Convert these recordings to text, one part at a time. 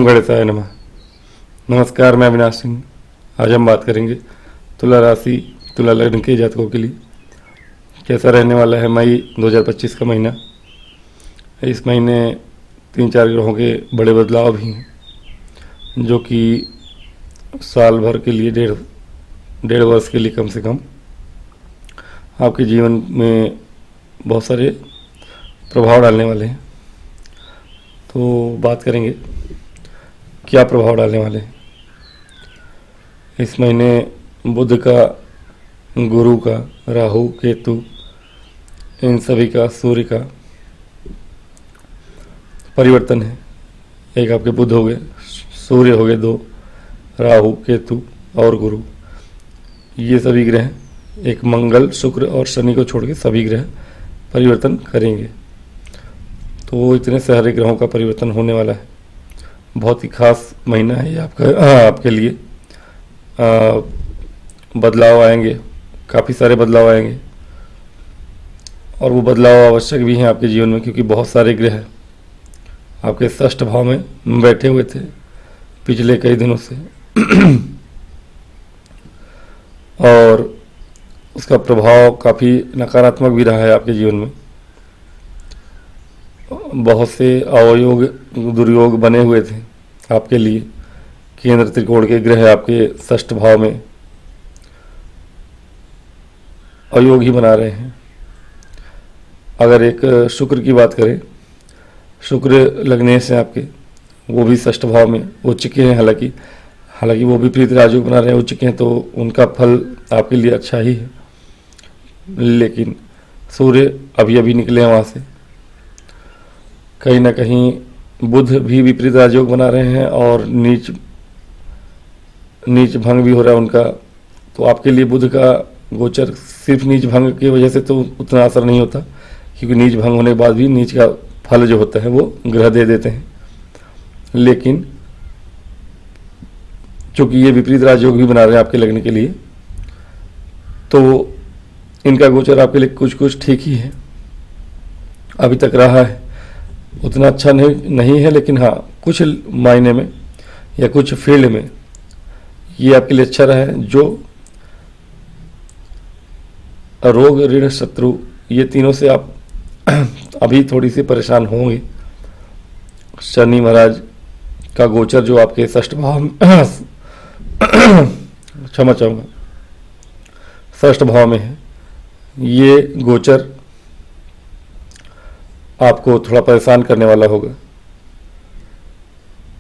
ओम गणेशाय नमः। नमस्कार, मैं अविनाश सिंह। आज हम बात करेंगे तुला राशि, तुला लग्न के जातकों के लिए कैसा रहने वाला है मई 2025 का महीना। इस महीने 3-4 ग्रहों के बड़े बदलाव भी हैं जो कि साल भर के लिए डेढ़ वर्ष के लिए कम से कम आपके जीवन में बहुत सारे प्रभाव डालने वाले हैं। तो बात करेंगे क्या प्रभाव डालने वाले हैं। इस महीने बुध का, गुरु का, राहु, केतु, इन सभी का, सूर्य का परिवर्तन है। एक आपके बुध हो गए, सूर्य हो गए 2, राहु, केतु और गुरु, ये सभी ग्रह, एक मंगल, शुक्र और शनि को छोड़ के सभी ग्रह परिवर्तन करेंगे। तो इतने सारे ग्रहों का परिवर्तन होने वाला है। बहुत ही खास महीना है ये आपके लिए। बदलाव आएंगे, काफ़ी सारे बदलाव आएंगे और वो बदलाव आवश्यक भी हैं आपके जीवन में, क्योंकि बहुत सारे ग्रह आपके षष्ठ भाव में बैठे हुए थे पिछले कई दिनों से और उसका प्रभाव काफ़ी नकारात्मक भी रहा है आपके जीवन में। बहुत से अवयोग, दुर्योग बने हुए थे आपके लिए। केंद्र त्रिकोण के ग्रह आपके षष्ठ भाव में अयोग ही बना रहे हैं। अगर एक शुक्र की बात करें, शुक्र लग्नेश हैं आपके, वो भी षष्ठ भाव में उच्च के हैं। हालांकि वो विपरीत राजयोग बना रहे हैं, उच्च के हैं, तो उनका फल आपके लिए अच्छा ही है। लेकिन सूर्य अभी अभी निकले हैं वहाँ से। कहीं ना कहीं बुध भी विपरीत राजयोग बना रहे हैं और नीच भंग भी हो रहा है उनका। तो आपके लिए बुध का गोचर सिर्फ नीच भंग की वजह से तो उतना असर नहीं होता, क्योंकि नीच भंग होने के बाद भी नीच का फल जो होता है वो ग्रह दे देते हैं। लेकिन चूंकि ये विपरीत राजयोग भी बना रहे हैं आपके लगने के लिए, तो इनका गोचर आपके लिए कुछ कुछ ठीक ही है, अभी तक रहा है। उतना अच्छा नहीं है, लेकिन हाँ, कुछ मायने में या कुछ फील्ड में ये आपके लिए अच्छा रहा है। जो रोग, ऋण, शत्रु, ये तीनों से आप अभी थोड़ी सी परेशान होंगे। शनि महाराज का गोचर जो आपके षष्ठ भाव में क्षमा चाहूँगा, षष्ठ भाव में है, ये गोचर आपको थोड़ा परेशान करने वाला होगा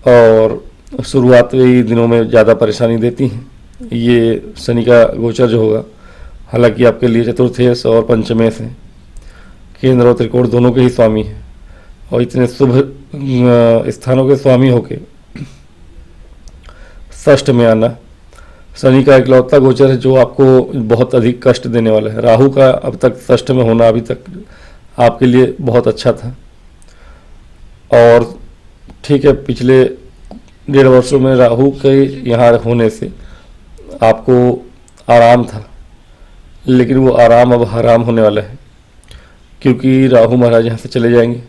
और शुरुआती दिनों में ज़्यादा परेशानी देती हैं ये शनि का गोचर जो होगा। हालांकि आपके लिए चतुर्थेश और पंचमेश हैं, केंद्र और त्रिकोण दोनों के ही स्वामी हैं, और इतने शुभ स्थानों के स्वामी होके षष्ठ में आना शनि का इकलौता गोचर है जो आपको बहुत अधिक कष्ट देने वाला है। राहु का अब तक षष्ठ में होना अभी तक आपके लिए बहुत अच्छा था, और ठीक है, पिछले 1.5 वर्षों में राहु के यहाँ होने से आपको आराम था, लेकिन वो आराम अब हराम होने वाला है, क्योंकि राहु महाराज यहाँ से चले जाएंगे।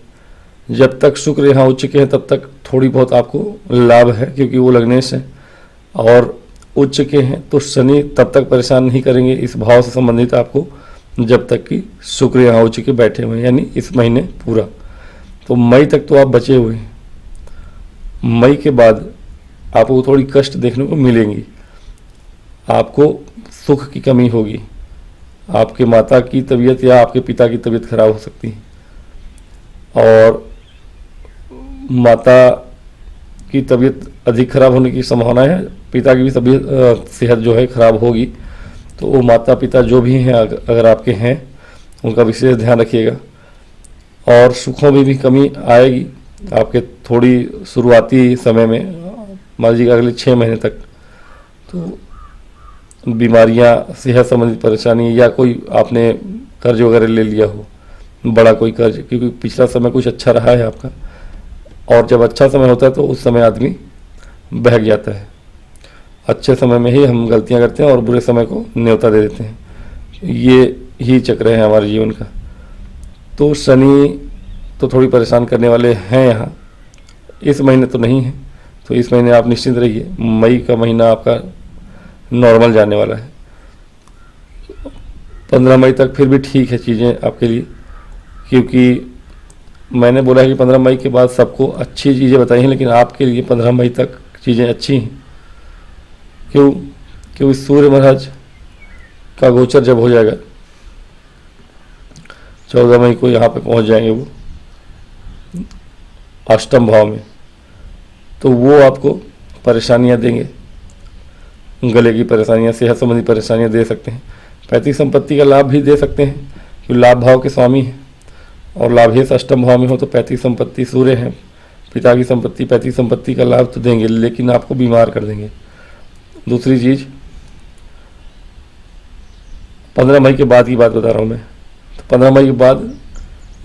जब तक शुक्र यहाँ उच्च के हैं तब तक थोड़ी बहुत आपको लाभ है, क्योंकि वो लग्नेश हैं और उच्च के हैं, तो शनि तब तक परेशान नहीं करेंगे इस भाव से संबंधित आपको जब तक कि शुक्र यहाँ उच्च के बैठे हुए हैं, यानी इस महीने पूरा। तो मई तक तो आप बचे हुए हैं। मई के बाद आपको थोड़ी कष्ट देखने को मिलेंगी, आपको सुख की कमी होगी, आपके माता की तबीयत या आपके पिता की तबीयत खराब हो सकती है, और माता की तबीयत अधिक खराब होने की संभावना है। पिता की भी तबीयत, सेहत जो है खराब होगी। तो वो माता पिता जो भी हैं, अगर आपके हैं, उनका विशेष ध्यान रखिएगा। और सुखों में भी कमी आएगी आपके थोड़ी शुरुआती समय में, मान लीजिए अगले 6 महीने तक। तो बीमारियां, सेहत संबंधित परेशानी, या कोई आपने कर्ज वगैरह ले लिया हो, बड़ा कोई कर्ज, क्योंकि पिछला समय कुछ अच्छा रहा है आपका, और जब अच्छा समय होता है तो उस समय आदमी बहक जाता है। अच्छे समय में ही हम गलतियां करते हैं और बुरे समय को न्योता दे देते हैं। ये ही चक्र है हमारे जीवन का। तो शनि तो थोड़ी परेशान करने वाले हैं यहाँ, इस महीने तो नहीं है, तो इस महीने आप निश्चिंत रहिए। मई का महीना आपका नॉर्मल जाने वाला है। 15 मई तक फिर भी ठीक है चीज़ें आपके लिए, क्योंकि मैंने बोला है कि 15 मई के बाद सबको अच्छी चीज़ें बताई हैं, लेकिन आपके लिए 15 मई तक चीज़ें अच्छी हैं। क्यों? क्योंकि सूर्य महाराज का गोचर जब हो जाएगा 14 मई को यहाँ पे पहुँच जाएंगे वो अष्टम भाव में, तो वो आपको परेशानियाँ देंगे, गले की परेशानियाँ, सेहत संबंधी परेशानियाँ दे सकते हैं। पैतृक संपत्ति का लाभ भी दे सकते हैं, क्योंकि लाभ भाव के स्वामी हैं और लाभेश अष्टम भाव में हो तो पैतृक संपत्ति सूर्य हैं, पिता की संपत्ति, पैतृक संपत्ति का लाभ तो देंगे, लेकिन आपको बीमार कर देंगे। दूसरी चीज़ 15 मई के बाद की बात बता रहा हूँ मैं, तो 15 मई के बाद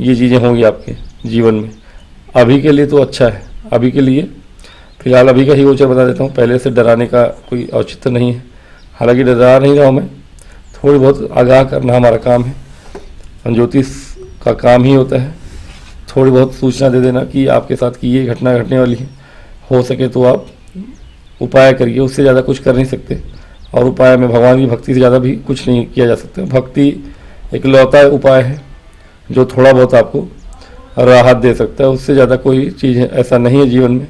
ये चीज़ें होंगी आपके जीवन में। अभी के लिए तो अच्छा है, अभी के लिए फिलहाल अभी का ही गोचर बता देता हूँ, पहले से डराने का कोई औचित्य नहीं है। हालांकि डरा नहीं रहा हूँ मैं, थोड़ी बहुत आगाह करना हमारा काम है, ज्योतिष का काम ही होता है थोड़ी बहुत सूचना दे देना कि आपके साथ कि ये घटना घटने वाली है। हो सके तो आप उपाय करिए, उससे ज़्यादा कुछ कर नहीं सकते, और उपाय में भगवान की भक्ति से ज़्यादा भी कुछ नहीं किया जा सकता। भक्ति एक लौता उपाय है जो थोड़ा बहुत आपको राहत दे सकता है, उससे ज़्यादा कोई चीज़ ऐसा नहीं है जीवन में,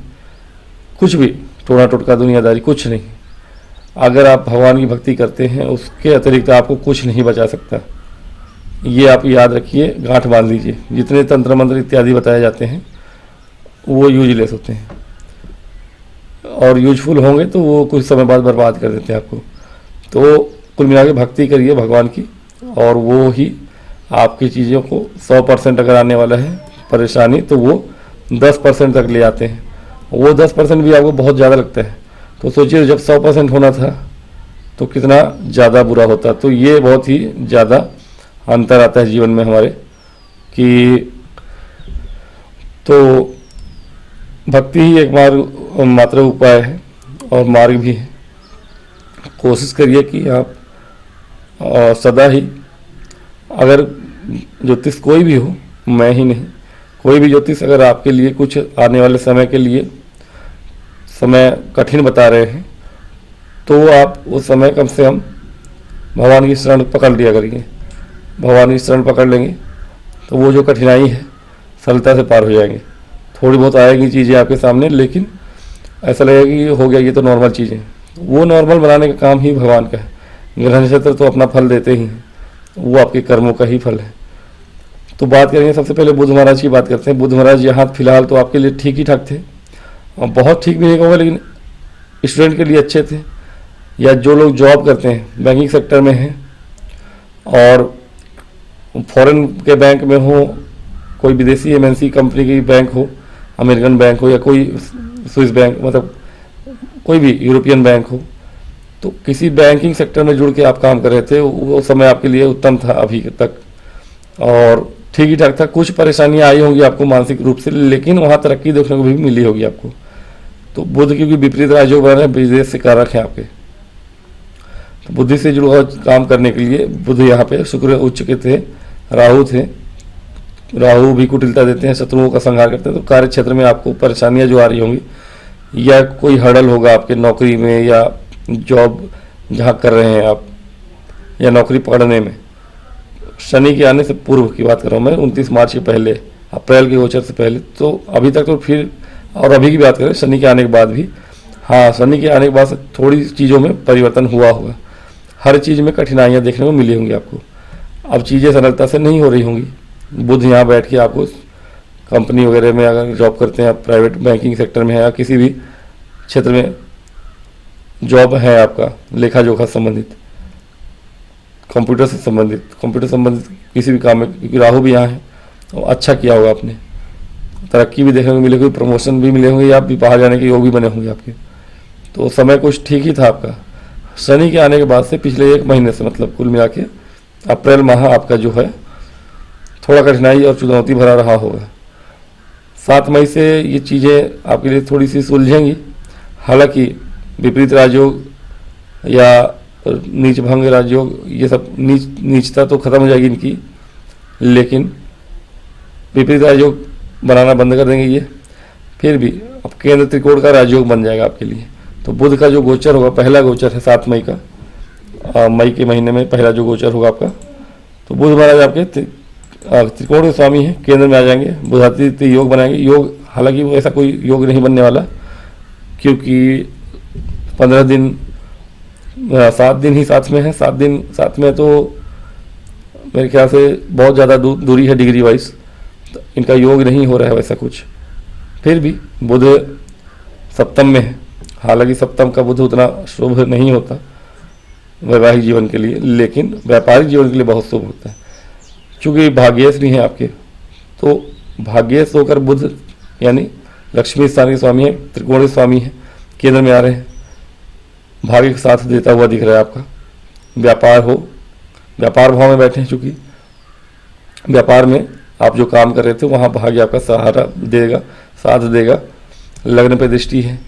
कुछ भी टोना टोटका दुनियादारी कुछ नहीं। अगर आप भगवान की भक्ति करते हैं उसके अतिरिक्त आपको कुछ नहीं बचा सकता, ये आप याद रखिए, गांठ बांध लीजिए। जितने तंत्र मंत्र इत्यादि बताए जाते हैं वो यूजलेस होते हैं, और यूजफुल होंगे तो वो कुछ समय बाद बर्बाद कर देते हैं आपको। तो कुल मिला के भक्ति करिए भगवान की, और वो ही आपकी चीज़ों को 100% अगर आने वाला है परेशानी तो वो 10% तक ले आते हैं। वो 10% भी आपको बहुत ज़्यादा लगता है, तो सोचिए जब 100% होना था तो कितना ज़्यादा बुरा होता। तो ये बहुत ही ज़्यादा अंतर आता है जीवन में हमारे कि तो भक्ति ही एक मात्र उपाय है और मार्ग भी है। कोशिश करिए कि आप सदा ही, अगर ज्योतिष कोई भी हो, मैं ही नहीं, कोई भी ज्योतिष अगर आपके लिए कुछ आने वाले समय के लिए समय कठिन बता रहे हैं तो आप उस समय कम से कम भगवान की शरण पकड़ लिया करिए। भगवान की शरण पकड़ लेंगे तो वो जो कठिनाई है सरलता से पार हो जाएंगे। थोड़ी बहुत आएगी चीज़ें आपके सामने, लेकिन ऐसा लगेगा कि हो गया, ये तो नॉर्मल चीज़ें हैं। वो नॉर्मल बनाने का काम ही भगवान का है। ग्रह नक्षत्र तो अपना फल देते ही हैं, वो आपके कर्मों का ही फल है। तो बात करेंगे सबसे पहले बुध महाराज की बात करते हैं। बुध महाराज यहाँ फिलहाल तो आपके लिए ठीक ही ठाक थे, और बहुत ठीक भी नहीं कहूँगा, लेकिन स्टूडेंट के लिए अच्छे थे, या जो लोग जॉब करते हैं बैंकिंग सेक्टर में हैं और फॉरेन के बैंक में हो, कोई विदेशी एमएनसी कंपनी की बैंक हो, अमेरिकन बैंक हो या कोई स्विस बैंक, मतलब कोई भी यूरोपियन बैंक हो, तो किसी बैंकिंग सेक्टर में जुड़ के आप काम कर रहे थे, वो समय आपके लिए उत्तम था अभी तक, और ठीक ही ठाक था। कुछ परेशानियां आई होंगी आपको मानसिक रूप से, लेकिन वहाँ तरक्की देखने को भी मिली होगी आपको। तो बुध क्योंकि विपरीत राजयोग बन रहे हैं, विदेश से कारक है आपके, तो बुद्धि से जुड़ा काम करने के लिए बुध यहाँ पे, शुक्र उच्च के थे, राहु थे, राहु भी कुटिलता देते हैं, शत्रुओं का संहार करते हैं। तो कार्य क्षेत्र में आपको परेशानियां जो आ रही होंगी, या कोई हर्डल होगा आपके नौकरी में, या जॉब जहाँ कर रहे हैं आप, या नौकरी पकड़ने में, शनि के आने से पूर्व की बात कर रहा हूँ मैं, 29 मार्च के पहले, अप्रैल के गोचर से पहले, तो अभी तक तो फिर, और अभी की बात करें शनि के आने के बाद भी, हाँ शनि के आने के बाद से थोड़ी चीज़ों में परिवर्तन हुआ होगा। हर चीज़ में कठिनाइयाँ देखने को मिली होंगी आपको। अब चीज़ें सरलता से नहीं हो रही होंगी। बुध यहाँ बैठ के आपको कंपनी वगैरह में अगर जॉब करते हैं, प्राइवेट बैंकिंग सेक्टर में है, या किसी भी क्षेत्र में जॉब है आपका, लेखा जोखा संबंधित, कंप्यूटर से संबंधित, कंप्यूटर संबंधित किसी भी काम में, क्योंकि राहु भी यहाँ है, तो अच्छा किया होगा आपने, तरक्की भी देखने को मिलेगी, प्रमोशन भी मिले होंगे, या आप भी बाहर जाने के योग भी बने होंगे आपके। तो समय कुछ ठीक ही था आपका। शनि के आने के बाद से पिछले 1 महीने से, मतलब कुल मिला के अप्रैल माह आपका जो है थोड़ा कठिनाई और चुनौती भरा रहा होगा। 7 मई से ये चीज़ें आपके लिए थोड़ी सी सुलझेंगी। हालांकि विपरीत राजयोग या नीच भंग राजयोग, ये सब नीचता तो खत्म हो जाएगी इनकी, लेकिन विपरीत राजयोग बनाना बंद कर देंगे ये। फिर भी अब केंद्र त्रिकोण का राजयोग बन जाएगा आपके लिए। तो बुध का जो गोचर होगा, पहला गोचर है 7 मई का, मई के महीने में पहला जो गोचर होगा आपका, तो बुध महाराज आपके त्रिकोण के स्वामी हैं, केंद्र में आ जाएंगे, बुधादित्य योग बनाएंगे। योग हालांकि वो ऐसा कोई योग नहीं बनने वाला, क्योंकि 15 दिन 7 दिन ही साथ में है। 7 दिन साथ में तो मेरे ख्याल से बहुत ज़्यादा दूरी है डिग्री वाइज, तो इनका योग नहीं हो रहा है वैसा कुछ। फिर भी बुध सप्तम में है, हालांकि सप्तम का बुध उतना शुभ नहीं होता वैवाहिक जीवन के लिए, लेकिन व्यापारिक जीवन के लिए बहुत शुभ होता है। चूँकि भाग्येश भी हैं आपके, तो भाग्येश होकर बुध यानी लक्ष्मी स्थान के स्वामी है, त्रिकोण के स्वामी है, केंद्र में आ रहे हैं, भाग्य का साथ देता हुआ दिख रहा है आपका। व्यापार हो, व्यापार भाव में बैठे हैं, चूँकि व्यापार में आप जो काम कर रहे थे वहाँ भाग्य आपका सहारा देगा, साथ देगा। लग्न पे दृष्टि है,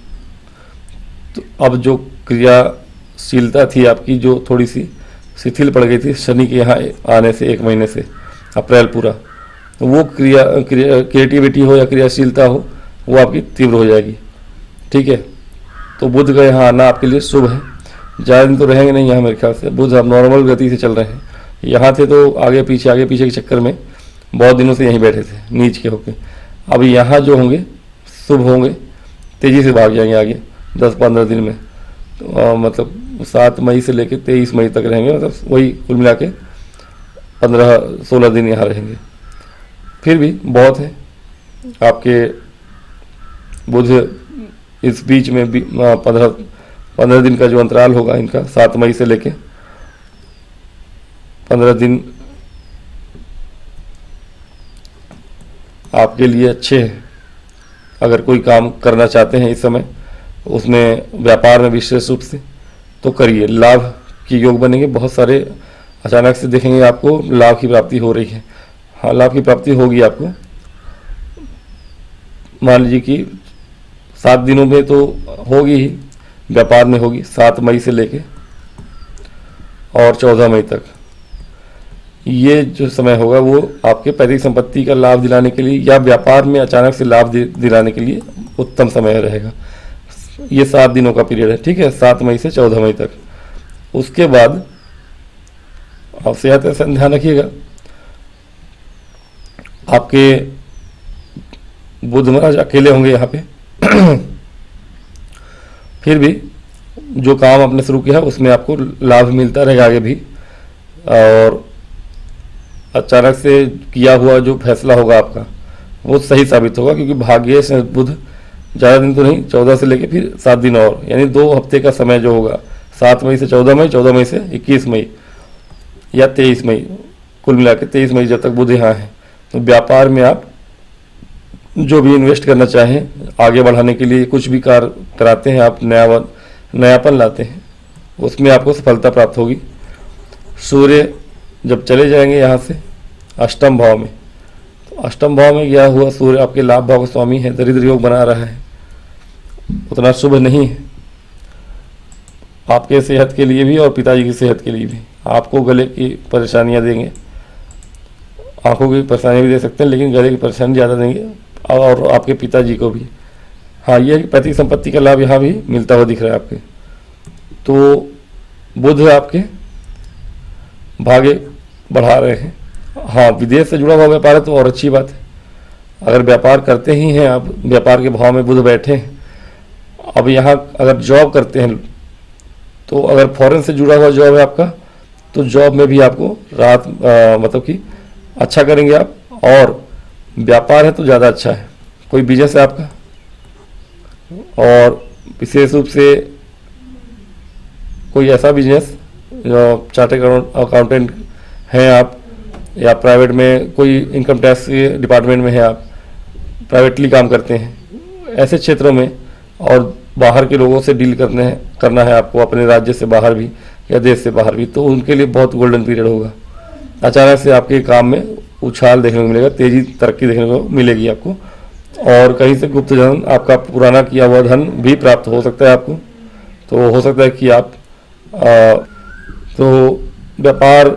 तो अब जो क्रियाशीलता थी आपकी जो थोड़ी सी शिथिल पड़ गई थी शनि के यहाँ आने से 1 महीने से, अप्रैल पूरा, तो वो क्रिएटिविटी हो या क्रियाशीलता हो वो आपकी तीव्र हो जाएगी। ठीक है, तो बुध का यहाँ आना आपके लिए शुभ है। ज़्यादा दिन तो रहेंगे नहीं यहाँ मेरे ख्याल से, बुध अब नॉर्मल गति से चल रहे हैं। यहाँ थे तो आगे पीछे के चक्कर में बहुत दिनों से यहीं बैठे थे नीच के होके, अब यहाँ जो होंगे शुभ होंगे, तेज़ी से भाग जाएंगे आगे 10-15 दिन में। तो मतलब 7 मई से लेकर 23 मई तक रहेंगे, मतलब वही कुल मिला के 15-16 दिन यहाँ रहेंगे। फिर भी बहुत है आपके बुध, इस बीच में भी 15 दिन का जो अंतराल होगा इनका, 7 मई से लेके 15 दिन आपके लिए अच्छे हैं। अगर कोई काम करना चाहते हैं इस समय, उसमें व्यापार में विशेष रूप से, तो करिए, लाभ की योग बनेंगे। बहुत सारे अचानक से देखेंगे आपको लाभ की प्राप्ति हो रही है। हाँ, लाभ की प्राप्ति होगी आपको। मान लीजिए कि 7 दिनों में तो होगी ही, व्यापार में होगी 7 मई से लेके और 14 मई तक। ये जो समय होगा वो आपके पैतृक संपत्ति का लाभ दिलाने के लिए या व्यापार में अचानक से लाभ दिलाने के लिए उत्तम समय रहेगा। ये 7 दिनों का पीरियड है, ठीक है, 7 मई से 14 मई तक। उसके बाद आप सेहत का ध्यान रखिएगा। आपके बुध महाराज अकेले होंगे यहाँ पे फिर भी जो काम आपने शुरू किया है उसमें आपको लाभ मिलता रहेगा आगे भी। और अचानक से किया हुआ जो फैसला होगा आपका वो सही साबित होगा, क्योंकि भाग्य से बुध ज़्यादा दिन तो नहीं, 14 से लेके फिर 7 दिन और, यानी 2 हफ्ते का समय जो होगा, 7 मई से 14 मई, 14 मई से 21 मई या 23 मई, कुल मिला के 23 मई जब तक बुध यहाँ है। तो व्यापार में आप जो भी इन्वेस्ट करना चाहें, आगे बढ़ाने के लिए कुछ भी कार्य कराते हैं आप, नयापन लाते हैं, उसमें आपको सफलता प्राप्त होगी। सूर्य जब चले जाएंगे यहाँ से अष्टम भाव में, तो अष्टम भाव में गया हुआ सूर्य आपके लाभ भाव का स्वामी है, दरिद्र योग बना रहा है, उतना शुभ नहीं है आपके सेहत के लिए भी और पिताजी की सेहत के लिए भी। आपको गले की परेशानियाँ देंगे, आंखों की परेशानियाँ भी दे सकते हैं, लेकिन गले की परेशानी ज़्यादा देंगे, और आपके पिताजी को भी। हाँ, ये पैतृक संपत्ति का लाभ यहाँ भी मिलता हुआ दिख रहा है आपके। तो बुध आपके भाग्य बढ़ा रहे हैं। हाँ, विदेश से जुड़ा हुआ व्यापार है तो और अच्छी बात है। अगर व्यापार करते ही हैं आप, व्यापार के भाव में बुध बैठे हैं, अब यहाँ अगर जॉब करते हैं, तो अगर फॉरेन से जुड़ा हुआ जॉब है आपका, तो जॉब में भी आपको राहत, मतलब कि अच्छा करेंगे आप। और व्यापार है तो ज़्यादा अच्छा है। कोई बिजनेस है आपका, और विशेष रूप से कोई ऐसा बिजनेस जो चार्टर्ड अकाउंटेंट हैं आप, या प्राइवेट में कोई इनकम टैक्स के डिपार्टमेंट में है आप, प्राइवेटली काम करते हैं, ऐसे क्षेत्रों में, और बाहर के लोगों से डील करना है आपको, अपने राज्य से बाहर भी या देश से बाहर भी, तो उनके लिए बहुत गोल्डन पीरियड होगा। अचानक से आपके काम में उछाल देखने को मिलेगा, तेजी तरक्की देखने को मिलेगी आपको। और कहीं से गुप्त धन, आपका पुराना किया हुआ धन भी प्राप्त हो सकता है आपको। तो हो सकता है कि आप तो व्यापार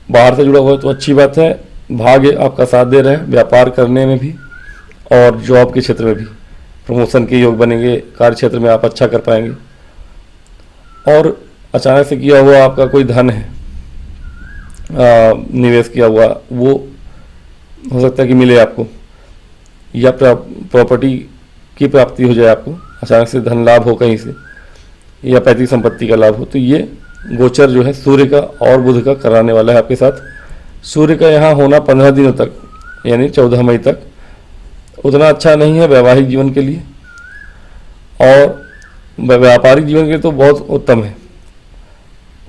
बाहर से जुड़ा हुआ है तो अच्छी बात है, भाग्य आपका साथ दे रहे हैं व्यापार करने में भी और जॉब के क्षेत्र में भी। प्रमोशन के योग बनेंगे, कार्य क्षेत्र में आप अच्छा कर पाएंगे। और अचानक से किया हुआ आपका कोई धन है निवेश किया हुआ, वो हो सकता है कि मिले आपको, या प्रॉपर्टी की प्राप्ति हो जाए आपको, अचानक से धन लाभ हो कहीं से, या पैतृक संपत्ति का लाभ हो। तो ये गोचर जो है सूर्य का और बुध का कराने वाला है आपके साथ। सूर्य का यहाँ होना 15 दिनों तक यानी 14 मई तक उतना अच्छा नहीं है वैवाहिक जीवन के लिए, और व्यापारिक जीवन के लिए तो बहुत उत्तम है।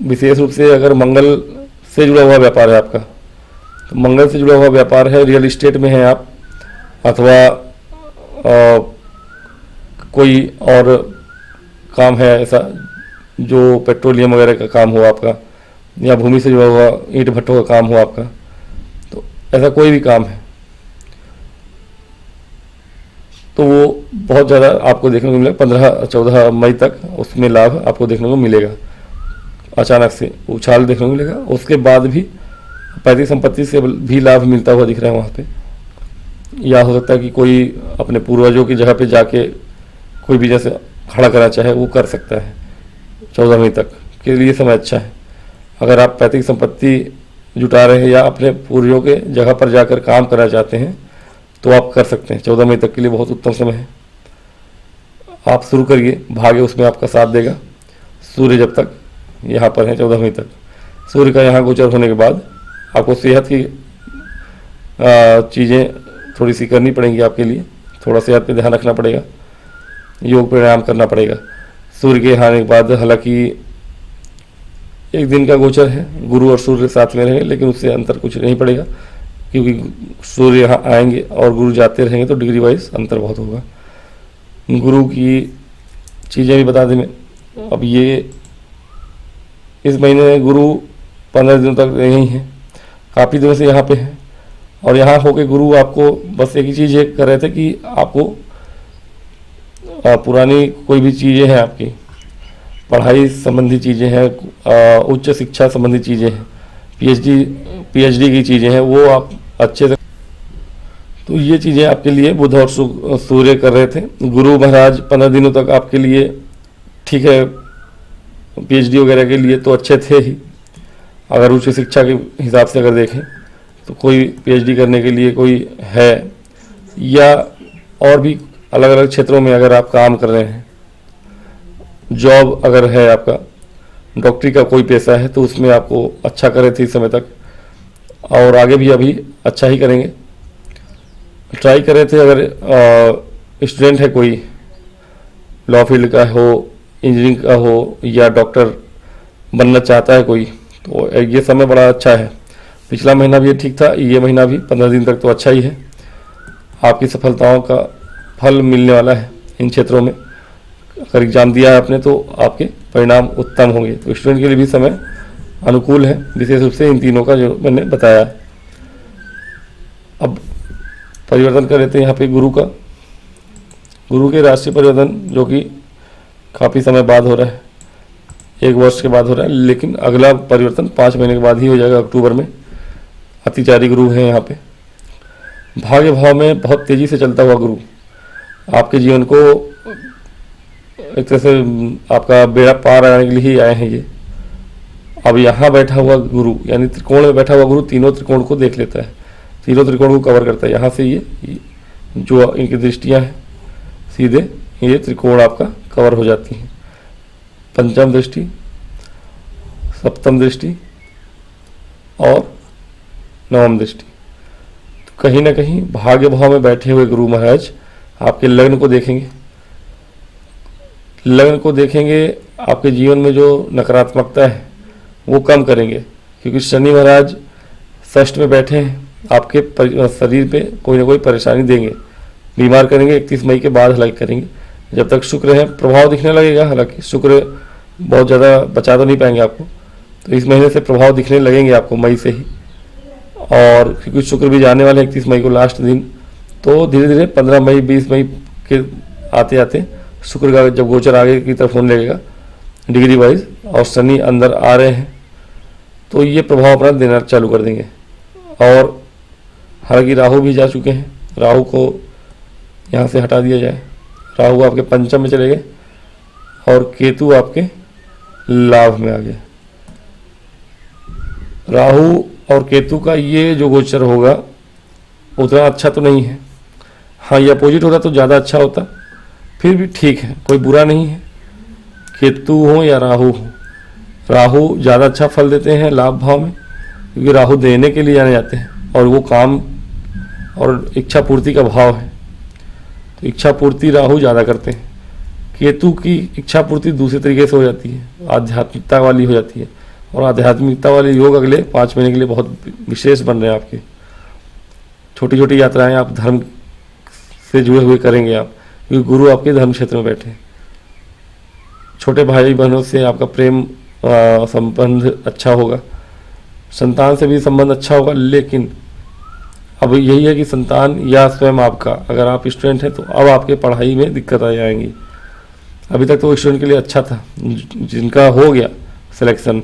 विशेष रूप से अगर मंगल से जुड़ा हुआ व्यापार है आपका, तो मंगल से जुड़ा हुआ व्यापार है, रियल इस्टेट में है आप, अथवा कोई और काम है ऐसा जो पेट्रोलियम वगैरह का काम हो आपका, या भूमि से जुड़ा हुआ ईंट भट्टों का काम हो आपका, तो ऐसा कोई भी काम है तो वो बहुत ज़्यादा आपको देखने को मिलेगा। 15-14 मई तक उसमें लाभ आपको देखने को मिलेगा, अचानक से उछाल देखने को मिलेगा। उसके बाद भी पैतृक संपत्ति से भी लाभ मिलता हुआ दिख रहा है वहाँ पे, या हो सकता है कि कोई अपने पूर्वजों की जगह पे जाके कोई बिजनेस खड़ा करना चाहे वो कर सकता है। 14 मई तक के लिए समय अच्छा है। अगर आप पैतृक संपत्ति जुटा रहे हैं या अपने पूर्वजों के जगह पर जाकर काम करना चाहते हैं तो आप कर सकते हैं। 14 मई तक के लिए बहुत उत्तम समय है, आप शुरू करिए, भाग्य उसमें आपका साथ देगा। सूर्य जब तक यहाँ पर है 14 मई तक, सूर्य का यहाँ गोचर होने के बाद आपको सेहत की चीज़ें थोड़ी सी करनी पड़ेंगी आपके लिए, थोड़ा सेहत पे ध्यान रखना पड़ेगा, योग प्राणायाम करना पड़ेगा। सूर्य के यहाँ आने के बाद हालांकि एक दिन का गोचर है, गुरु और सूर्य साथ में रहेंगे, लेकिन उससे अंतर कुछ नहीं पड़ेगा, क्योंकि सूर्य यहाँ आएंगे और गुरु जाते रहेंगे तो डिग्री वाइज अंतर बहुत होगा। गुरु की चीज़ें भी बता दें मैं, अब ये इस महीने गुरु 15 दिनों तक यहीं है, काफ़ी दिनों से यहाँ पे है, और यहाँ होके गुरु आपको बस एक ही चीज़ ये कर रहे थे कि आपको पुरानी कोई भी चीज़ें हैं आपकी पढ़ाई संबंधी चीज़ें हैं, उच्च शिक्षा संबंधी चीज़ें हैं, पीएचडी की चीज़ें हैं, वो आप अच्छे से, तो ये चीज़ें आपके लिए बुध और सूर्य कर रहे थे। गुरु महाराज 15 दिनों तक आपके लिए ठीक है, पीएचडी वगैरह के लिए तो अच्छे थे ही। अगर उच्च शिक्षा के हिसाब से अगर देखें तो कोई पीएचडी करने के लिए कोई है, या और भी अलग अलग क्षेत्रों में अगर आप काम कर रहे हैं, जॉब अगर है आपका, डॉक्टरी का कोई पेशा है तो उसमें आपको अच्छा कर रहे थे इस समय तक, और आगे भी अभी अच्छा ही करेंगे। ट्राई कर रहे थे, अगर स्टूडेंट है कोई, लॉ फील्ड का हो, इंजीनियरिंग का हो, या डॉक्टर बनना चाहता है कोई, तो ये समय बड़ा अच्छा है। पिछला महीना भी ये ठीक था, ये महीना भी 15 दिन तक तो अच्छा ही है। आपकी सफलताओं का फल मिलने वाला है इन क्षेत्रों में। अगर एग्ज़ाम दिया है आपने तो आपके परिणाम उत्तम होंगे। तो स्टूडेंट के लिए भी समय अनुकूल है, विशेष रूप से इन तीनों का जो मैंने बताया। अब परिवर्तन कर लेते हैं यहाँ पे गुरु का। गुरु के राशि परिवर्तन जो कि काफ़ी समय बाद हो रहा है, 1 वर्ष के बाद हो रहा है, लेकिन अगला परिवर्तन 5 महीने के बाद ही हो जाएगा, अक्टूबर में। अतिचारी गुरु है यहाँ पे। भाग्य भाव में बहुत तेज़ी से चलता हुआ गुरु आपके जीवन को एक तरह से आपका बेड़ा पार लगाने के लिए ही आए हैं ये। अब यहाँ बैठा हुआ गुरु यानी त्रिकोण में बैठा हुआ गुरु तीनों त्रिकोण को देख लेता है, तीनों त्रिकोण को कवर करता है। यहाँ से ये जो इनकी दृष्टियाँ हैं सीधे ये त्रिकोण आपका कवर हो जाती हैं। पंचम दृष्टि, सप्तम दृष्टि और नवम दृष्टि। तो कहीं ना कहीं भाग्य भाव में बैठे हुए गुरु महाराज आपके लग्न को देखेंगे, लग्न को देखेंगे, आपके जीवन में जो नकारात्मकता है वो कम करेंगे, क्योंकि शनि महाराज षष्ठ में बैठे हैं, आपके शरीर पे कोई ना कोई परेशानी देंगे, बीमार करेंगे। 31 मई के बाद हालांकि करेंगे। जब तक शुक्र है प्रभाव दिखने लगेगा, हालांकि शुक्र बहुत ज़्यादा बचा तो नहीं पाएंगे आपको, तो इस महीने से प्रभाव दिखने लगेंगे आपको मई से ही। और क्योंकि शुक्र भी जाने वाले 31 मई को लास्ट दिन, तो धीरे धीरे 15 मई 20 मई के आते आते शुक्र का जब गोचर आगे की तरफ होने लगेगा डिग्री वाइज, और शनि अंदर आ रहे हैं, तो ये प्रभाव अपना देना चालू कर देंगे। और हालांकि राहु भी जा चुके हैं, राहु को यहाँ से हटा दिया जाए, राहु आपके पंचम में चले गए और केतु आपके लाभ में आ गए। राहु और केतु का ये जो गोचर होगा उतना अच्छा तो नहीं है। हाँ, ये अपोजिट होता तो ज़्यादा अच्छा होता, फिर भी ठीक है, कोई बुरा नहीं है। केतु हो या राहु हो, राहु ज़्यादा अच्छा फल देते हैं लाभ भाव में, क्योंकि राहु देने के लिए जाने जाते हैं और वो काम और इच्छा पूर्ति का भाव है, तो इच्छा पूर्ति राहु ज़्यादा करते हैं। केतु की इच्छा पूर्ति दूसरे तरीके से हो जाती है, आध्यात्मिकता वाली हो जाती है, और आध्यात्मिकता वाले योग अगले 5 महीने के लिए बहुत विशेष बन रहे हैं आपके। छोटी छोटी यात्राएं आप धर्म से जुड़े हुए करेंगे आप, क्योंकि गुरु आपके धर्म क्षेत्र में बैठे हैं। छोटे भाई बहनों से आपका प्रेम संबंध अच्छा होगा, संतान से भी संबंध अच्छा होगा, लेकिन अब यही है कि संतान या स्वयं आपका, अगर आप स्टूडेंट हैं तो अब आपके पढ़ाई में दिक्कत आ जाएंगी। अभी तक तो स्टूडेंट के लिए अच्छा था, जिनका हो गया सिलेक्शन,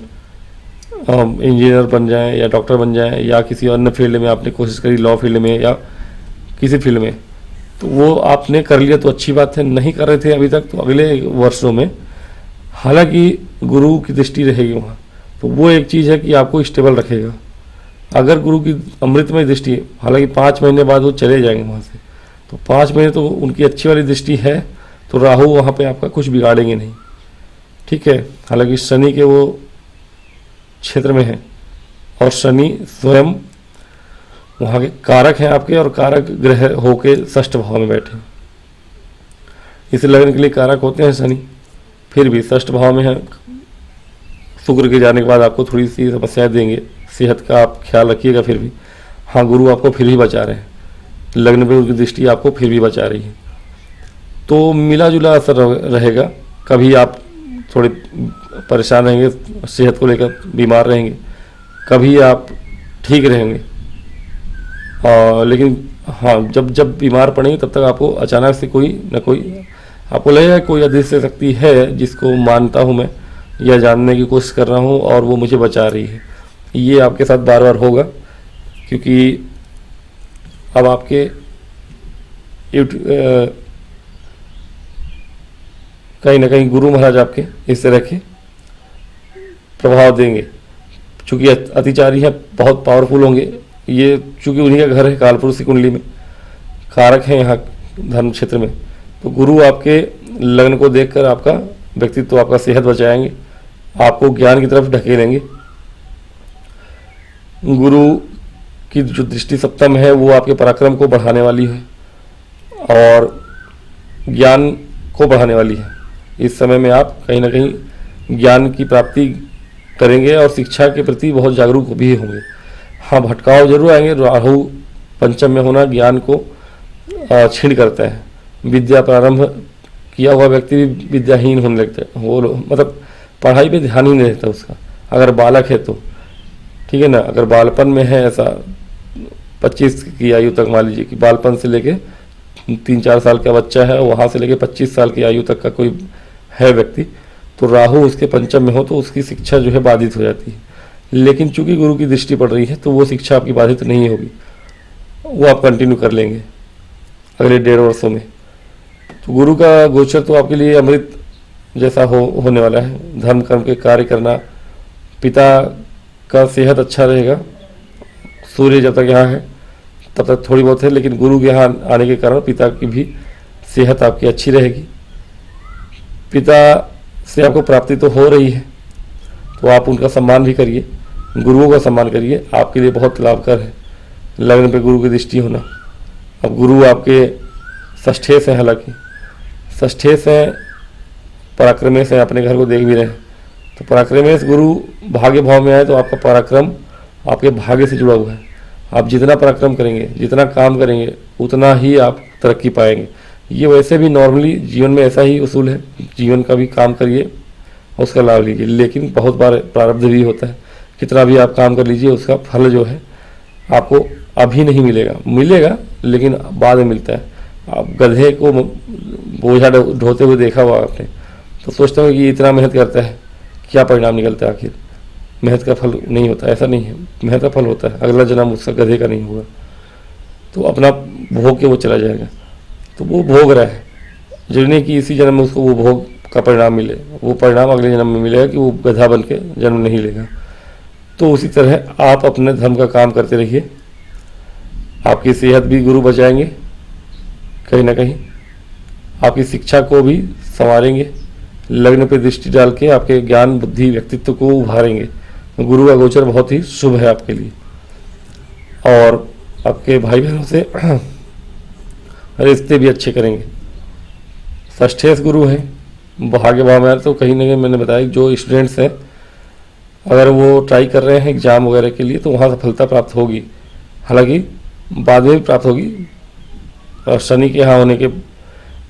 इंजीनियर बन जाएं या डॉक्टर बन जाएं या किसी अन्य फील्ड में आपने कोशिश करी, लॉ फील्ड में या किसी फील्ड में, तो वो आपने कर लिया तो अच्छी बात है। नहीं कर रहे थे अभी तक, तो अगले वर्षों में हालांकि गुरु की दृष्टि रहेगी वहाँ, तो वो एक चीज़ है कि आपको स्टेबल रखेगा। अगर गुरु की अमृतमय दृष्टि है, हालांकि 5 महीने बाद वो चले जाएंगे वहाँ से, तो 5 महीने तो उनकी अच्छी वाली दृष्टि है, तो राहु वहाँ पे आपका कुछ बिगाड़ेंगे नहीं, ठीक है। हालांकि शनि के वो क्षेत्र में है और शनि स्वयं वहाँ के कारक हैं आपके, और कारक ग्रह होके 6ठ भाव में बैठे हैं। इस लग्न के लिए कारक होते हैं शनि, फिर भी 6ठ भाव में है। शुक्र के जाने के बाद आपको थोड़ी सी समस्याएं देंगे, सेहत का आप ख्याल रखिएगा। फिर भी हाँ, गुरु आपको फिर भी बचा रहे हैं, लग्न पे उनकी दृष्टि आपको फिर भी बचा रही है, तो मिला जुला असर रहेगा। कभी आप थोड़े परेशान रहेंगे, सेहत को लेकर बीमार रहेंगे, कभी आप ठीक रहेंगे, लेकिन हाँ, जब जब बीमार पड़ेंगे तब तक आपको अचानक से कोई ना कोई आपको लगेगा कोई अदृश्य शक्ति है जिसको मानता हूँ मैं या जानने की कोशिश कर रहा हूँ और वो मुझे बचा रही है। ये आपके साथ बार बार होगा, क्योंकि अब आपके कहीं ना कहीं गुरु महाराज आपके इस तरह के प्रभाव देंगे, चूँकि अतिचारी है, बहुत पावरफुल होंगे ये, चूँकि उन्हीं का घर है कालपुरुष की कुंडली में, कारक है यहाँ धर्म क्षेत्र में, तो गुरु आपके लग्न को देखकर आपका व्यक्तित्व, आपका सेहत बचाएंगे, आपको ज्ञान की तरफ ढकेलेंगे। गुरु की जो दृष्टि सप्तम है वो आपके पराक्रम को बढ़ाने वाली है और ज्ञान को बढ़ाने वाली है। इस समय में आप कहीं ना कहीं ज्ञान की प्राप्ति करेंगे और शिक्षा के प्रति बहुत जागरूक भी होंगे। हाँ, भटकाव जरूर आएंगे, राहु पंचम में होना ज्ञान को छीण करता है। विद्या प्रारंभ किया हुआ व्यक्ति भी विद्याहीन होने लगता है, वो मतलब पढ़ाई पे ध्यान ही नहीं रहता उसका, अगर बालक है तो, ठीक है ना। अगर बालपन में है, ऐसा 25 की आयु तक मान लीजिए कि बालपन से लेके 3-4 साल का बच्चा है, वहाँ से लेके 25 साल की आयु तक का कोई है व्यक्ति, तो राहु उसके पंचम में हो तो उसकी शिक्षा जो है बाधित हो जाती है। लेकिन चूंकि गुरु की दृष्टि पड़ रही है तो वो शिक्षा आपकी बाधित नहीं होगी, वो आप कंटिन्यू कर लेंगे अगले 1.5 वर्षों में। तो गुरु का गोचर तो आपके लिए अमृत जैसा होने वाला है। धर्म कर्म के कार्य करना, पिता का सेहत अच्छा रहेगा, सूर्य जब तक यहाँ है तब तक थोड़ी बहुत है, लेकिन गुरु के यहाँ आने के कारण पिता की भी सेहत आपकी अच्छी रहेगी। पिता से आपको प्राप्ति तो हो रही है, तो आप उनका सम्मान भी करिए, गुरुओं का सम्मान करिए, आपके लिए बहुत लाभकर है लग्न पे गुरु की दृष्टि होना। अब गुरु आपके षष्ठेश हैं, हालांकि षष्ठेश हैं, पराक्रमेश हैं, अपने घर को देख भी रहे हैं, तो पराक्रमेश गुरु भाग्य भाव में आए तो आपका पराक्रम आपके भाग्य से जुड़ा हुआ है। आप जितना पराक्रम करेंगे, जितना काम करेंगे, उतना ही आप तरक्की पाएंगे। ये वैसे भी नॉर्मली जीवन में ऐसा ही उसूल है, जीवन का भी काम करिए और उसका लाभ लीजिए, लेकिन बहुत बार प्रारब्ध भी होता है। कितना भी आप काम कर लीजिए, उसका फल जो है आपको अभी नहीं मिलेगा, मिलेगा लेकिन बाद में मिलता है। आप गधे को बोझा ढोते हुए देखा हुआ आपने, तो सोचते हो कि इतना मेहनत करता है, क्या परिणाम निकलता है, आखिर मेहनत का फल नहीं होता। ऐसा नहीं है, मेहनत का फल होता है, अगला जन्म उसका गधे का नहीं होगा, तो अपना भोग के वो चला जाएगा। तो वो भोग रहा है, जरूरी नहीं कि इसी जन्म में उसको वो भोग का परिणाम मिले, वो परिणाम अगले जन्म में मिलेगा कि वो गधा बन के जन्म नहीं लेगा। तो उसी तरह आप अपने धर्म का काम करते रहिए, आपकी सेहत भी गुरु बचाएंगे, कहीं ना कहीं आपकी शिक्षा को भी संवारेंगे, लग्न पे दृष्टि डाल के आपके ज्ञान बुद्धि व्यक्तित्व को उभारेंगे। तो गुरु का गोचर बहुत ही शुभ है आपके लिए। और आपके भाई बहनों से रिश्ते भी अच्छे करेंगे। षष्ठेश गुरु हैं भाग्य भाव में, तो कहीं ना कहीं मैंने बताया जो स्टूडेंट्स हैं अगर वो ट्राई कर रहे हैं एग्ज़ाम वगैरह के लिए तो वहाँ सफलता प्राप्त होगी, हालांकि बाद में भी प्राप्त होगी। और शनि के यहाँ होने के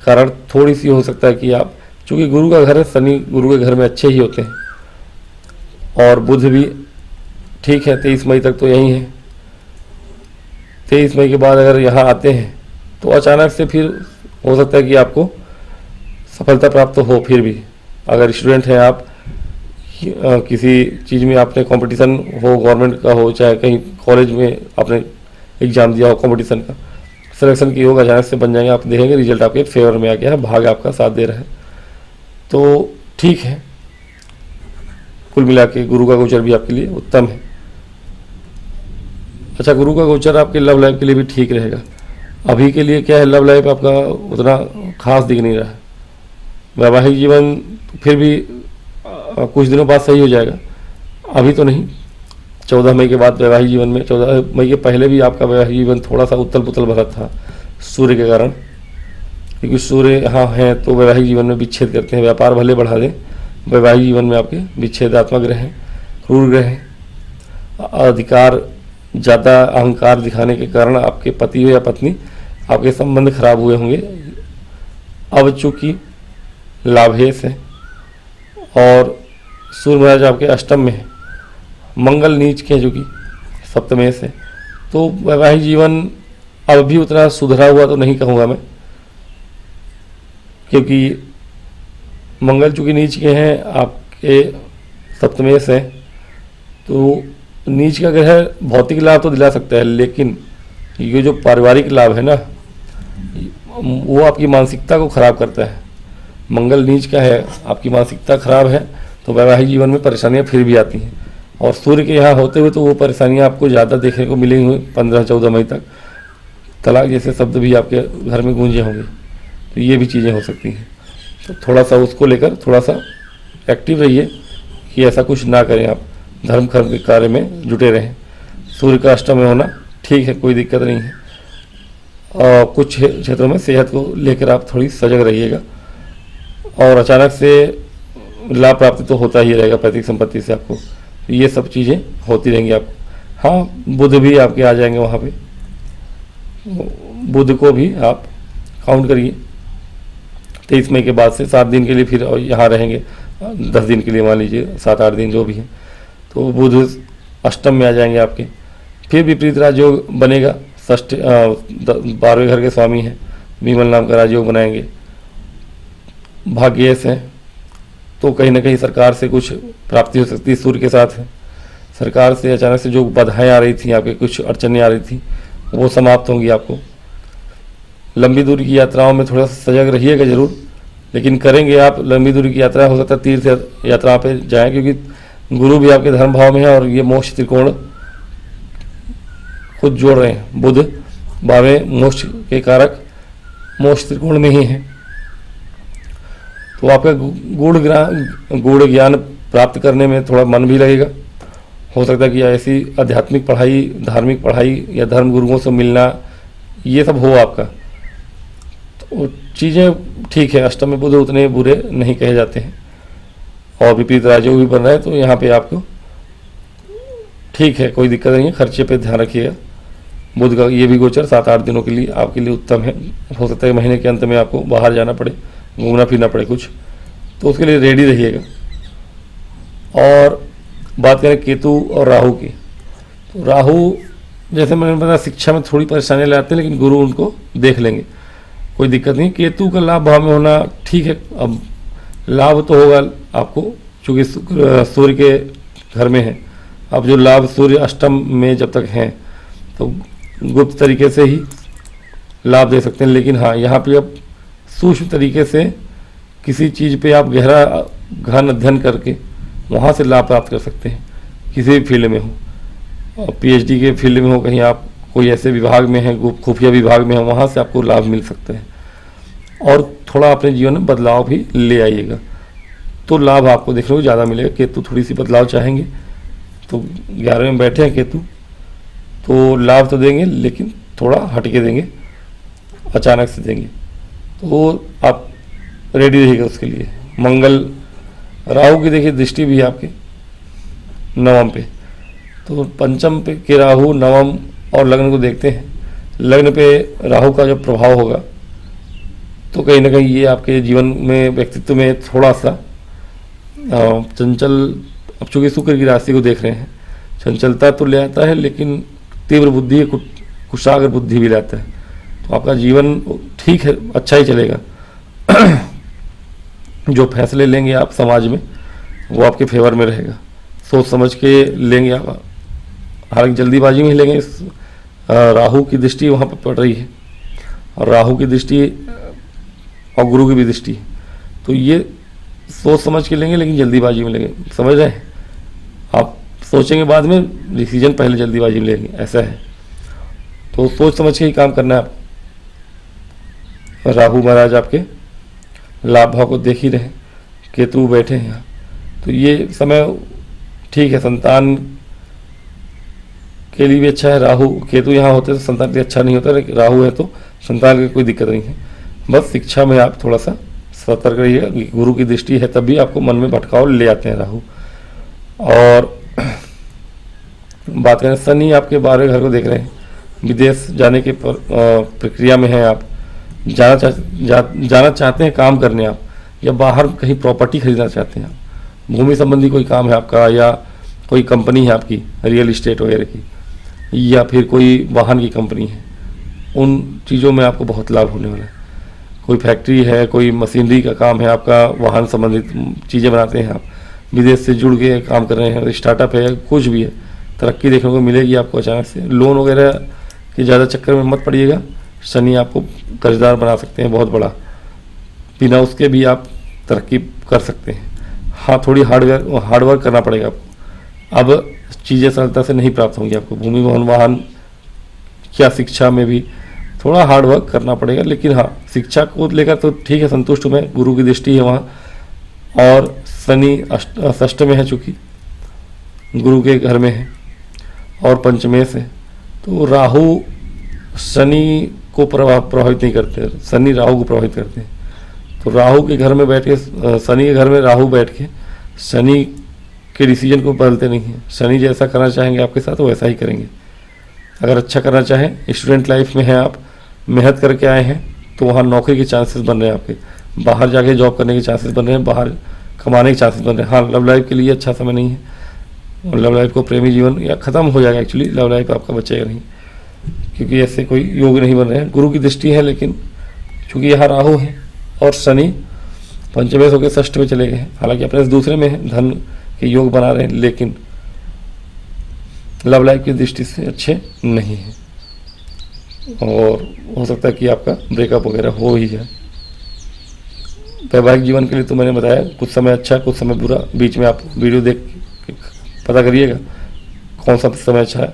कारण थोड़ी सी हो सकता है कि आप, चूँकि गुरु का घर है, शनि गुरु के घर में अच्छे ही होते हैं। और बुध भी ठीक है, 23 मई तक तो यही है। 23 मई के बाद अगर यहाँ आते हैं तो अचानक से फिर हो सकता है कि आपको सफलता प्राप्त हो। फिर भी अगर स्टूडेंट हैं आप, किसी चीज़ में आपने कंपटीशन हो, गवर्नमेंट का हो चाहे कहीं कॉलेज में आपने एग्ज़ाम दिया हो कंपटीशन का, सिलेक्शन की होगा, अचानक से बन जाएंगे, आप देखेंगे रिजल्ट आपके फेवर में आ गया है, भाग आपका साथ दे रहा है, तो ठीक है। कुल मिला के गुरु का गोचर भी आपके लिए उत्तम है। अच्छा, गुरु का गोचर आपके लव लाइफ के लिए भी ठीक रहेगा। अभी के लिए क्या है, लव लाइफ आपका उतना खास दिख नहीं रहा है। वैवाहिक जीवन फिर भी कुछ दिनों बाद सही हो जाएगा, अभी तो नहीं। 14 मई के बाद वैवाहिक जीवन में, 14 मई के पहले भी आपका वैवाहिक जीवन थोड़ा सा उथल पुथल भरा था सूर्य के कारण, क्योंकि सूर्य यहाँ हैं तो वैवाहिक जीवन में विच्छेद करते हैं। व्यापार भले बढ़ा दें, वैवाहिक जीवन में आपके विच्छेदात्मक ग्रह हैं, क्रूर ग्रह हैं। अधिकार ज़्यादा अहंकार दिखाने के कारण आपके पति हो या पत्नी, आपके संबंध खराब हुए होंगे। अब चूँकि लाभेश है और सूर्य महाराज आपके अष्टम में है, मंगल नीच के जो कि सप्तमेश है, तो वैवाहिक जीवन अब भी उतना सुधरा हुआ तो नहीं कहूँगा मैं, क्योंकि मंगल चूँकि नीच के हैं, आपके सप्तमेश है, तो नीच का ग्रह भौतिक लाभ तो दिला सकता है, लेकिन ये जो पारिवारिक लाभ है ना, वो आपकी मानसिकता को खराब करता है। मंगल नीच का है, आपकी मानसिकता खराब है तो वैवाहिक जीवन में परेशानियां फिर भी आती हैं। और सूर्य के यहाँ होते हुए तो वो परेशानियां आपको ज़्यादा देखने को मिलेंगी 15-14 मई तक। तलाक जैसे शब्द भी आपके घर में गूंजे होंगे, तो ये भी चीज़ें हो सकती हैं। तो थोड़ा सा उसको लेकर थोड़ा सा एक्टिव रहिए कि ऐसा कुछ ना करें, आप धर्म कर्म के कार्य में जुटे रहें। सूर्य का अष्टम में होना ठीक है, कोई दिक्कत नहीं है। और कुछ क्षेत्रों में सेहत को लेकर आप थोड़ी सजग रहिएगा। और अचानक से लाभ प्राप्ति तो होता ही रहेगा पैतृक संपत्ति से आपको, तो ये सब चीज़ें होती रहेंगी आपको। हाँ, बुध भी आपके आ जाएंगे वहाँ पे, बुध को भी आप काउंट करिए। 23 मई के बाद से 7 दिन के लिए फिर यहाँ रहेंगे, 10 दिन के लिए मान लीजिए, 7-8 दिन जो भी है, तो बुध अष्टम में आ जाएंगे आपके। फिर विपरीत राजयोग बनेगा, 12वें घर के स्वामी हैं, विमल नाम का राजयोग बनाएंगे। भाग्येश है तो कहीं ना कहीं सरकार से कुछ प्राप्ति हो सकती है। सूर्य के साथ है, सरकार से अचानक से जो बाधाएं आ रही थी, आपके कुछ अड़चनें आ रही थी, वो समाप्त होंगी आपको। लंबी दूरी की यात्राओं में थोड़ा सा सजग रहिएगा जरूर, लेकिन करेंगे आप लंबी दूरी की यात्रा, हो सकता है तीर्थ यात्रा पे जाएं, क्योंकि गुरु भी आपके धर्म भाव में है और ये मोक्ष त्रिकोण खुद जोड़ रहे हैं। बुध 12वें मोक्ष के कारक मोक्ष त्रिकोण में ही है, तो आपका गूढ़ ज्ञान प्राप्त करने में थोड़ा मन भी लगेगा। हो सकता है कि ऐसी आध्यात्मिक पढ़ाई, धार्मिक पढ़ाई या धर्म गुरुओं से मिलना, ये सब हो आपका, तो चीज़ें ठीक है। अष्टम में बुध उतने बुरे नहीं कहे जाते हैं और विपरीत राजयोग भी बन रहा है, तो यहाँ पे आपको ठीक है, कोई दिक्कत नहीं है। खर्चे पे ध्यान रखिएगा। बुध का ये भी गोचर 7-8 दिनों के लिए आपके लिए उत्तम है। हो सकता है महीने के अंत में आपको बाहर जाना पड़े, घूमना फिरना पड़े कुछ, तो उसके लिए रेडी रहिएगा। और बात करें केतु और राहु की, तो राहु जैसे मैंने बताया शिक्षा में थोड़ी परेशानियाँ लाते हैं, लेकिन गुरु उनको देख लेंगे, कोई दिक्कत नहीं। केतु का लाभ भाव में होना ठीक है, अब लाभ तो होगा आपको, चूँकि सूर्य के घर में है। अब जो लाभ सूर्य अष्टम में जब तक हैं तो गुप्त तरीके से ही लाभ दे सकते हैं, लेकिन हाँ, यहाँ पे अब सूक्ष्म तरीके से किसी चीज़ पे आप गहन अध्ययन करके वहाँ से लाभ प्राप्त कर सकते हैं। किसी भी फील्ड में हो, पीएचडी के फील्ड में हो, कहीं आप कोई ऐसे विभाग में हैं, खुफिया विभाग में हो, वहाँ से आपको लाभ मिल सकता है। और थोड़ा अपने जीवन में बदलाव भी ले आइएगा तो लाभ आपको देखने को ज़्यादा मिलेगा। केतु थोड़ी सी बदलाव चाहेंगे तो 11वें में बैठे हैं केतु, तो लाभ तो देंगे लेकिन थोड़ा हटके देंगे, अचानक से देंगे, तो आप रेडी रहिएगा उसके लिए। मंगल राहु की देखिए दृष्टि भी है आपके नवम पे, तो पंचम पे के राहु नवम और लग्न को देखते हैं। लग्न पे राहु का जब प्रभाव होगा तो कहीं ना कहीं ये आपके जीवन में, व्यक्तित्व में थोड़ा सा चंचल, अब चूँकि शुक्र की राशि को देख रहे हैं, चंचलता तो ले आता है लेकिन तीव्र बुद्धि, कुशाग्र बुद्धि भी लाता है। तो आपका जीवन ठीक है, अच्छा ही चलेगा। जो फैसले लेंगे आप समाज में वो आपके फेवर में रहेगा, सोच समझ के लेंगे आप, हालांकि जल्दीबाजी में ही लेंगे। राहु की दृष्टि वहाँ पर पड़ रही है और राहु की दृष्टि और गुरु की भी दृष्टि है, तो ये सोच समझ के लेंगे लेकिन जल्दीबाजी में लेंगे, समझ रहे हैं आप। सोचेंगे बाद में, डिसीजन पहले जल्दीबाजी में लेंगे, ऐसा है। तो सोच समझ के ही काम करना है आप। राहु महाराज आपके लाभ भाव को देख ही रहे, केतु बैठे हैं यहाँ, तो ये समय ठीक है। संतान के लिए भी अच्छा है। राहु केतु यहाँ होते तो संतान के लिए अच्छा नहीं होता, लेकिन राहु है तो संतान की कोई दिक्कत नहीं है। बस शिक्षा में आप थोड़ा सा सतर्क रहिएगा, गुरु की दृष्टि है तभी आपको मन में भटकाव ले आते हैं राहु। और बात करें, शनि आपके 12वें घर को देख रहे हैं, विदेश जाने के प्रक्रिया में हैं आप, जाना चाहते हैं काम करने आप, या बाहर कहीं प्रॉपर्टी खरीदना चाहते हैं आप, भूमि संबंधी कोई काम है आपका, या कोई कंपनी है आपकी रियल इस्टेट वगैरह की, या फिर कोई वाहन की कंपनी है, उन चीज़ों में आपको बहुत लाभ होने वाला है। कोई फैक्ट्री है, कोई मशीनरी का काम है आपका, वाहन संबंधित चीज़ें बनाते हैं आप, विदेश से जुड़ के काम कर रहे हैं, स्टार्टअप है, कुछ भी है, तरक्की देखने को मिलेगी आपको अचानक से। लोन वगैरह के ज़्यादा चक्कर में मत पड़िएगा, शनि आपको कर्जदार बना सकते हैं बहुत बड़ा, बिना उसके भी आप तरक्की कर सकते हैं। हाँ, थोड़ी हार्डवर्क करना पड़ेगा आपको। अब चीज़ें सरलता से नहीं प्राप्त होंगी आपको, भूमि भवन वाहन क्या शिक्षा में भी थोड़ा हार्डवर्क करना पड़ेगा, लेकिन हाँ, शिक्षा को लेकर तो ठीक है, संतुष्ट हूँ मैं। गुरु की दृष्टि है वहाँ, और शनि षष्ठ में है, चूँकि गुरु के घर में है, और पंचमें से, तो राहु शनि को प्रभावित नहीं करते, शनि राहु को प्रभावित करते हैं। तो राहु के घर में बैठ के, शनि के घर में राहु बैठ के शनि के डिसीजन को बदलते नहीं हैं। शनि जैसा करना चाहेंगे आपके साथ वैसा ही करेंगे। अगर अच्छा करना चाहें, स्टूडेंट लाइफ में हैं आप, मेहनत करके आए हैं, तो वहाँ नौकरी के चांसेस बन रहे हैं आपके, बाहर जाके जॉब करने के चांसेस बन रहे हैं, बाहर कमाने के चांसेस बन रहे हैं। हाँ, लव लाइफ के लिए अच्छा समय नहीं है, और लव लाइफ को, प्रेमी जीवन या ख़त्म हो जाएगा एक्चुअली, लव लाइफ आपका बचेगा नहीं, क्योंकि ऐसे कोई योग नहीं बन रहे हैं। गुरु की दृष्टि है, लेकिन चूँकि यहाँ राहु है और शनि पंचमें होकर षष्ठ में चले गए हैं, हालांकि अपने दूसरे में है, धन के योग बना रहे हैं, लेकिन लव लाइफ की दृष्टि से अच्छे नहीं है, और हो सकता है कि आपका ब्रेकअप वगैरह हो ही जाए। वैवाहिक जीवन के लिए तो मैंने बताया, कुछ समय अच्छा, कुछ समय बुरा, बीच में आप वीडियो देख के पता करिएगा कौन सा समय अच्छा है।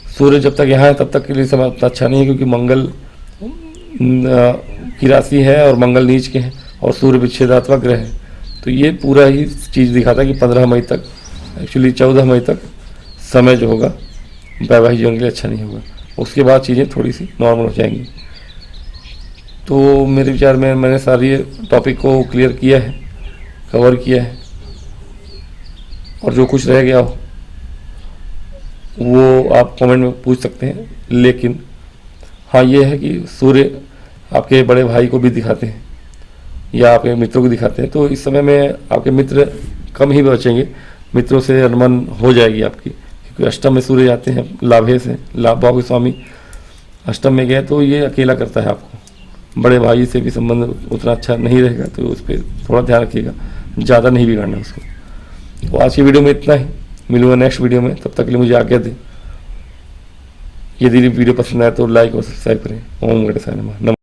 सूर्य जब तक यहाँ है तब तक के लिए समय उतना अच्छा नहीं है, क्योंकि मंगल की राशि है और मंगल नीच के हैं, और सूर्य विच्छेदात्मक ग्रह है, तो ये पूरा ही चीज़ दिखाता है कि 15 मई तक, एक्चुअली 14 मई तक समय जो होगा वैवाहिक जीवन के लिए अच्छा नहीं होगा। उसके बाद चीज़ें थोड़ी सी नॉर्मल हो जाएंगी। तो मेरे विचार में मैंने सारी टॉपिक को क्लियर किया है, कवर किया है, और जो कुछ रह गया हो वो आप कमेंट में पूछ सकते हैं। लेकिन हाँ, ये है कि सूर्य आपके बड़े भाई को भी दिखाते हैं या आपके मित्रों को दिखाते हैं, तो इस समय में आपके मित्र कम ही बचेंगे, मित्रों से अनबन हो जाएगी आपकी, क्योंकि अष्टम में सूर्य जाते हैं, लाभे से, लाभ भाव के स्वामी अष्टम में गए, तो ये अकेला करता है आपको। बड़े भाई से भी संबंध उतना अच्छा नहीं रहेगा, तो उस पर थोड़ा ध्यान रखिएगा, ज़्यादा नहीं बिगाड़ना उसको। तो आज की वीडियो में इतना ही, मिलूंगा नेक्स्ट वीडियो में, तब तक के लिए मुझे आज्ञा दें। यदि वीडियो पसंद आए तो लाइक और सब्सक्राइब करें। ओम गणेशाय नमः।